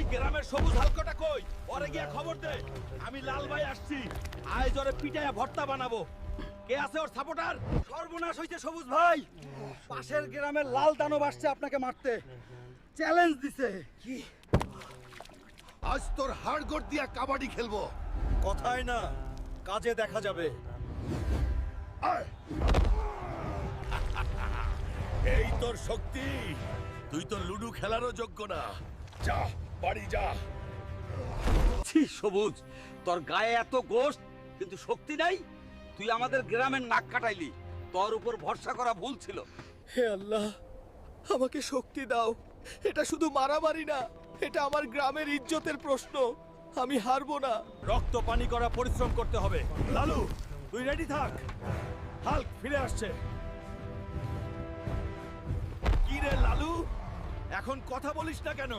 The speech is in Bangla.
ওই গ্রামের সবুজ হালকটা কই? ওরে গিয়া খবর দে, আমি লাল ভাই আসছি। আজ ওরে পিটাইয়া ভর্তা বানাবো। কে আছে ওর সাপোর্টার? সর্বনাশ হইছে সবুজ ভাই, পাশের গ্রামের লাল দানব আসছে আপনাকে মারতে, চ্যালেঞ্জ দিছে। কি আজ তোর হাড়গোড় দিয়া কাবাডি খেলবো। কথাই না, কাজে দেখা যাবে। আয়। এই তোর শক্তি, তুই তো লুডু খেলারও যোগ্য না। যা বাড়ি যা। ছি সবুজ, তোর গায়ে এত গোশত কিন্তু শক্তি নাই। তুই আমাদের গ্রামের নাক কাটাইলি, তোর উপর ভরসা করা ভুল ছিল। হে আল্লাহ, আমাকে শক্তি দাও। এটা শুধু মারামারি না, এটা আমার গ্রামের ইজ্জতের প্রশ্ন। আমি হারবো না। রক্ত পানি করা পরিশ্রম করতে হবে। লালু, তুই রেডি থাক, হাল্ক ফিরে আসছে। কি রে লালু, এখন কথা বলিস না কেন?